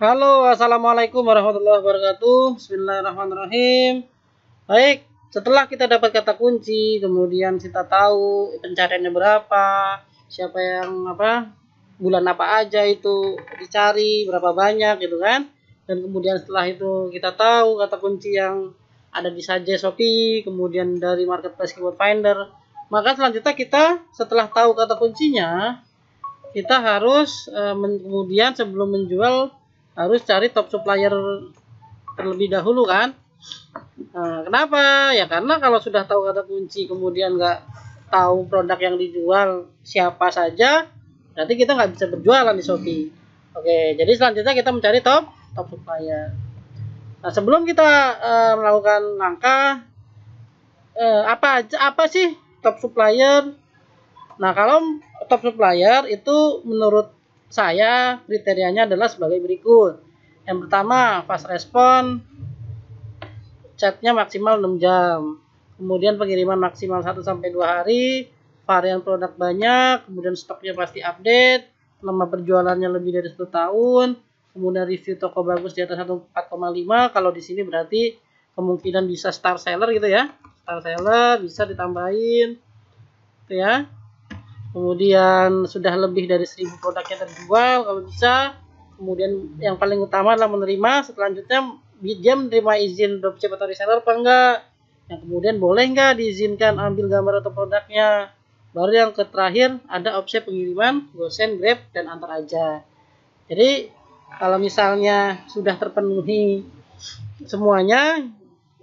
Halo, assalamualaikum warahmatullahi wabarakatuh. Bismillahirrahmanirrahim. Baik, setelah kita dapat kata kunci, kemudian kita tahu pencariannya berapa, siapa yang bulan apa aja itu dicari, berapa banyak gitu kan. Dan kemudian setelah itu kita tahu kata kunci yang ada di Saje Shopee, kemudian dari marketplace keyword finder. Maka selanjutnya kita setelah tahu kata kuncinya, kita harus kemudian sebelum menjual harus cari top supplier terlebih dahulu kan. Nah, kenapa? Ya karena kalau sudah tahu kata kunci kemudian nggak tahu produk yang dijual siapa saja, berarti kita nggak bisa berjualan di Shopee. Oke, jadi selanjutnya kita mencari top supplier. Nah, sebelum kita melakukan langkah apa sih top supplier? Nah, kalau top supplier itu menurut saya kriterianya adalah sebagai berikut. Yang pertama, fast respon, chatnya maksimal 6 jam. Kemudian pengiriman maksimal 1-2 hari, varian produk banyak, kemudian stoknya pasti update, lama berjualannya lebih dari 10 tahun, kemudian review toko bagus di atas 4,5. Kalau di sini berarti kemungkinan bisa star seller gitu ya. Star seller bisa ditambahin gitu ya. Kemudian sudah lebih dari 1000 produknya terjual kalau bisa. Kemudian yang paling utama adalah menerima. Selanjutnya dia menerima izin dropship atau reseller apa enggak. Yang kemudian boleh enggak diizinkan ambil gambar atau produknya. Baru yang terakhir ada opsi pengiriman, GoSend, Grab, dan antar aja. Jadi kalau misalnya sudah terpenuhi semuanya,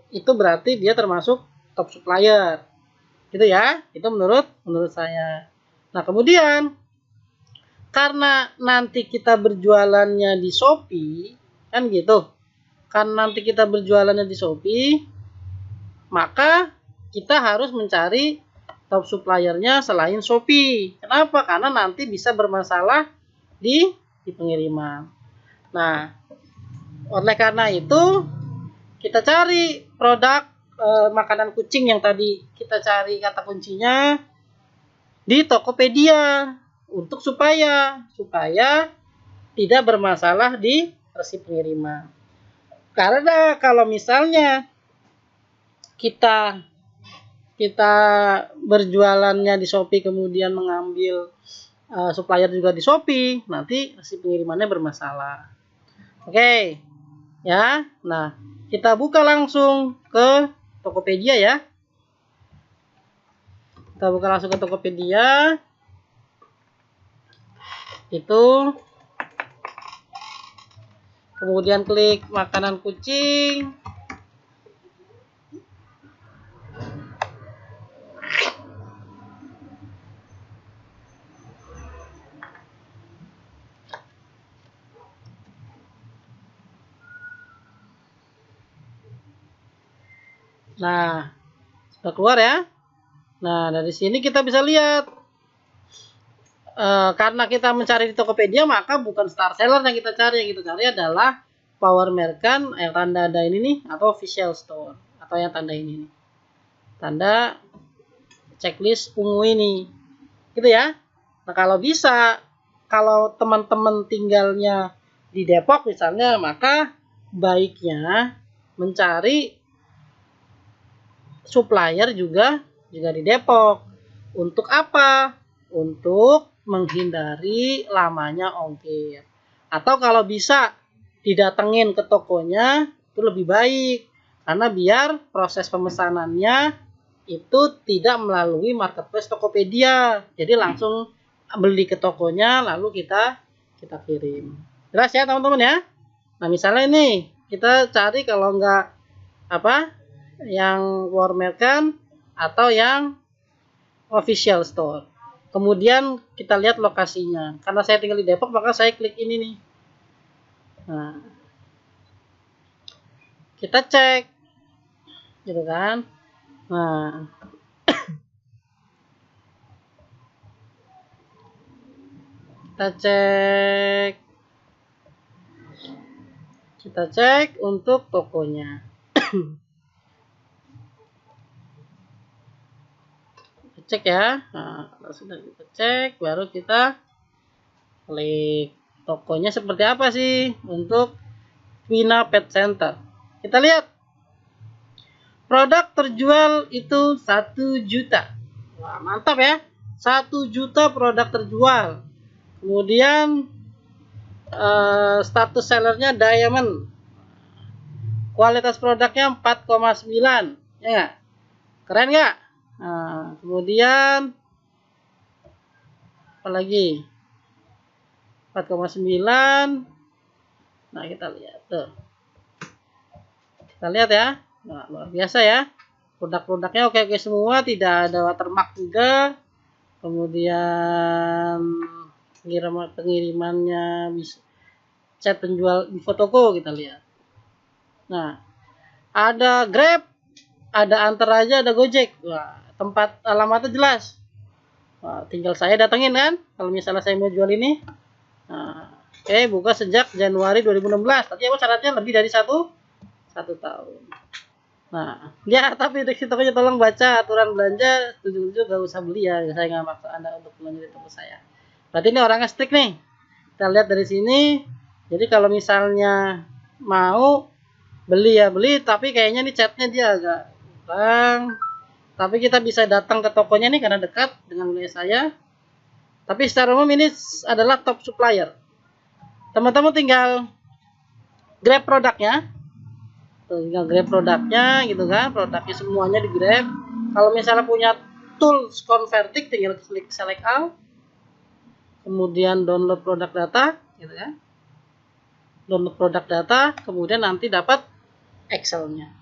itu berarti dia termasuk top supplier. Gitu ya. Itu menurut saya. Nah, kemudian karena nanti kita berjualannya di Shopee, kan gitu. Karena nanti kita berjualannya di Shopee, maka kita harus mencari top suppliernya selain Shopee. Kenapa? Karena nanti bisa bermasalah di pengiriman. Nah, oleh karena itu kita cari produk makanan kucing yang tadi kita cari kata kuncinya di Tokopedia untuk supaya tidak bermasalah di resip pengiriman. Karena kalau misalnya kita berjualannya di Shopee kemudian mengambil supplier juga di Shopee, nanti resip pengirimannya bermasalah. Oke. Ya. Nah, kita buka langsung ke Tokopedia ya. Kita buka langsung ke Tokopedia. Itu kemudian klik makanan kucing. Nah, sudah keluar ya. Nah, dari sini kita bisa lihat karena kita mencari di Tokopedia, maka bukan star seller yang kita cari. Yang kita cari adalah Power Merchant yang tanda ada ini nih, atau official store, atau yang tanda ini nih, tanda checklist ungu ini, gitu ya. Nah, kalau bisa, kalau teman-teman tinggalnya di Depok misalnya, maka baiknya mencari supplier juga di Depok. Untuk apa? Untuk menghindari lamanya ongkir. Atau kalau bisa didatengin ke tokonya, itu lebih baik. Karena biar proses pemesanannya itu tidak melalui marketplace Tokopedia. Jadi langsung beli ke tokonya lalu kita kirim. Jelas ya teman-teman ya? Nah, misalnya ini kita cari kalau enggak yang Power Merchant atau yang official store. Kemudian kita lihat lokasinya. Karena saya tinggal di Depok, maka saya klik ini nih. Nah, kita cek, gitu kan? Nah, kita cek untuk tokonya. Cek ya. Nah, kalau sudah kita cek, baru kita klik. tokonya seperti apa sih untuk Vina Pet Center. Kita lihat. Produk terjual itu 1 juta. Wah, mantap ya. 1 juta produk terjual. Kemudian status sellernya diamond. Kualitas produknya 4,9. Ya nggak? Keren nggak? Nah, kemudian apa lagi? 4,9. Nah, kita lihat tuh. Kita lihat ya. Nah, luar biasa ya. Produk-produknya oke-oke semua, tidak ada watermark juga. Kemudian pengirimannya bisa chat penjual info toko, kita lihat. Nah, ada Grab, ada Antar aja, ada Gojek. Wah, tempat alamatnya jelas. Wah, tinggal saya datengin kan kalau misalnya saya mau jual ini. Nah, oke, buka sejak Januari 2016. Tapi apa syaratnya lebih dari satu tahun. Nah, lihat tapi di tokonya tolong baca aturan belanja, setuju gak usah beli ya. Saya nggak maksa Anda untuk belanja di toko saya. Berarti ini orangnya strict nih. Kita lihat dari sini. Jadi kalau misalnya mau beli ya beli, tapi kayaknya nih chatnya dia agak kurang. Tapi kita bisa datang ke tokonya nih karena dekat dengan wilayah saya. Tapi secara umum ini adalah top supplier. Teman-teman tinggal grab produknya. Tinggal grab produknya gitu kan, produknya semuanya di grab. Kalau misalnya punya tools converting, tinggal klik select all, kemudian download produk data gitu kan, download produk data, kemudian nanti dapat Excelnya.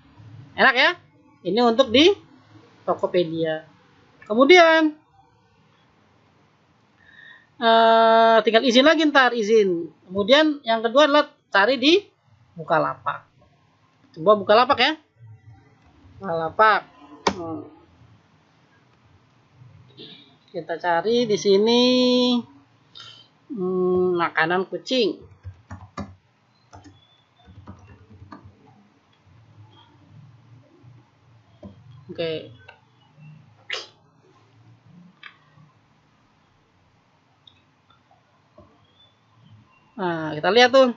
Enak ya, ini untuk di Tokopedia. Kemudian tinggal izin lagi, ntar izin. Kemudian yang kedua adalah cari di Bukalapak. Coba Bukalapak ya. Bukalapak. Kita cari di sini makanan kucing. Oke. Nah, kita lihat tuh.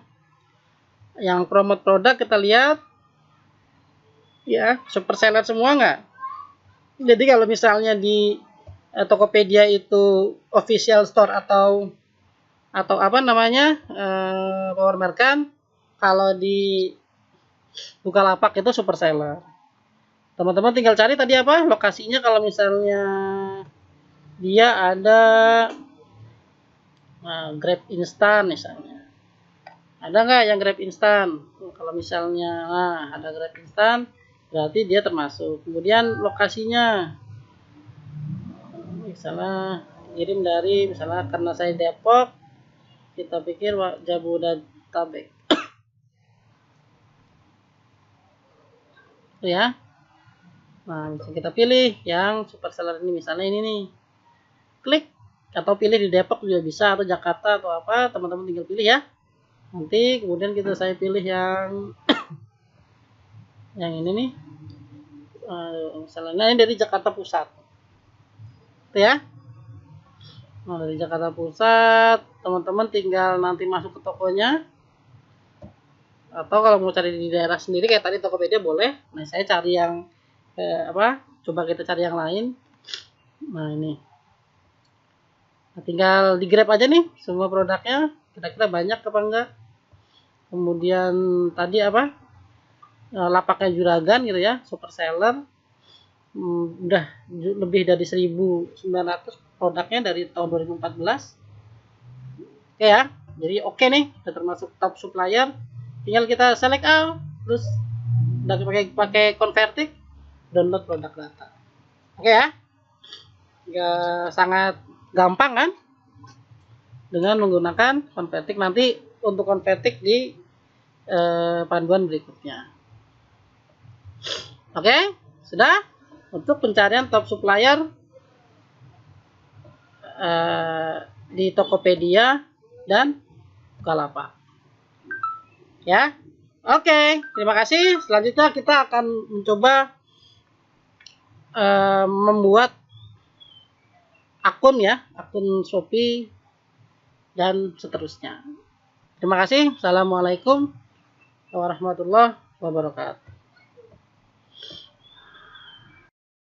Yang promote produk kita lihat. Ya, super seller semua nggak? Jadi kalau misalnya di Tokopedia itu official store atau apa namanya power merchant, kalau di Bukalapak itu super seller. Teman-teman tinggal cari tadi apa lokasinya, kalau misalnya dia ada Grab instan misalnya, ada nggak yang Grab instan? Kalau misalnya ada Grab instan, berarti dia termasuk. Kemudian lokasinya, misalnya kirim dari, misalnya karena saya Depok, kita pikir Jabodetabek ya. Nah, bisa kita pilih yang super seller ini, misalnya ini nih, klik atau pilih di Depok juga bisa, atau Jakarta atau apa, teman-teman tinggal pilih ya. Nanti kemudian saya pilih yang ini nih, misalnya ini dari Jakarta Pusat itu ya. Nah, dari Jakarta Pusat teman-teman tinggal nanti masuk ke tokonya, atau kalau mau cari di daerah sendiri kayak tadi Tokopedia boleh. Nah, saya cari yang coba kita cari yang lain. Nah, ini tinggal di grab aja nih semua produknya, kira-kira banyak apa enggak. Kemudian tadi lapaknya Juragan gitu ya, super seller. Udah lebih dari 1.900 produknya dari tahun 2014. Oke ya, jadi oke nih, udah termasuk top supplier. Tinggal kita select all, terus udah pakai converting, download produk data. Oke ya, sangat gampang kan dengan menggunakan converting. Nanti untuk converting di panduan berikutnya. Oke, sudah. Untuk pencarian top supplier di Tokopedia dan Bukalapak. Ya, oke. Terima kasih. Selanjutnya kita akan mencoba membuat akun Shopee dan seterusnya. Terima kasih. Assalamualaikum warahmatullahi wabarakatuh.